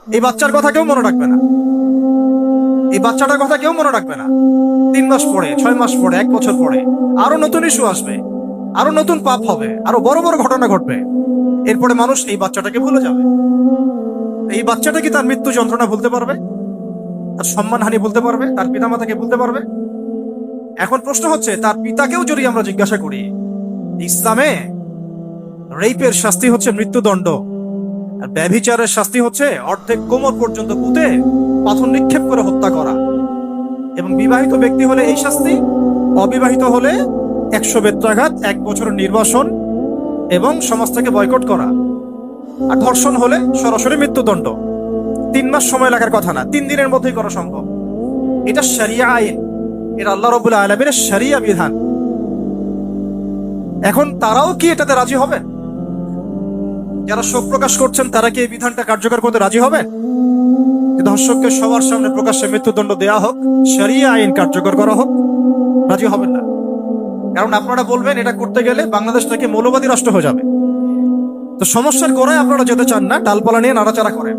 এই বাচ্চার কথা কেউ মনে রাখবে না, এই বাচ্চাটার কথা কেউ মনে রাখবে না। 3 মাস পরে, 6 মাস পরে, 1 বছর পরে আরো নতুন ইস্যু আসবে, আরো নতুন পাপ হবে, আরো বড় বড় ঘটনা ঘটবে। এরপরে মানুষ এই বাচ্চাটাকে ভুলে যাবে। এই বাচ্চাটা কি তার মৃত্যু যন্ত্রণা ভুলতে পারবে? তার সম্মানহানি ভুলতে পারবে? তার পিতামাতাকে ভুলতে পারবে? এখন প্রশ্ন হচ্ছে, তার পিতাকেও যদি আমরা জিজ্ঞাসা করি, ইসলামে রেপের শাস্তি হচ্ছে মৃত্যুদণ্ড, আর ব্যভিচারের শাস্তি হচ্ছে অর্ধেক কোমর পর্যন্ত পুঁতে পাথর নিক্ষেপ করে হত্যা করা। এবং বিবাহিত ব্যক্তি হলে এই শাস্তি, অবিবাহিত হলে 100 বেত্রাঘাত, 1 বছরের নির্বাসন এবং সমাজ থেকে বয়কট করা। আর ধর্ষণ হলে সরাসরি মৃত্যুদণ্ড। 3 মাস সময় লাগার কথা না, 3 দিনের মধ্যেই করা সম্ভব। এটা শরিয়া আইন, এটা আল্লাহ রাব্বুল আলামিনের শরিয়া বিধান। এখন তারাও কি এটাতে রাজি হবেন? যারা শোক প্রকাশ করছেন তারা কি এই বিধানটা কার্যকর করতে রাজি হবেন? ধর্ষককে সবার সামনে প্রকাশ্যে মৃত্যুদণ্ড দেয়া হোক, শরিয়া আইন কার্যকর করা হোক? রাজি হবেন না। কারণ আপনারা বলবেন এটা করতে গেলে বাংলাদেশ নাকি মৌলবাদী রাষ্ট্র হয়ে যাবে। তো সমস্যার গোড়ায় আপনারা যেতে চান না, ডালপালা নিয়ে নাড়াচাড়া করেন।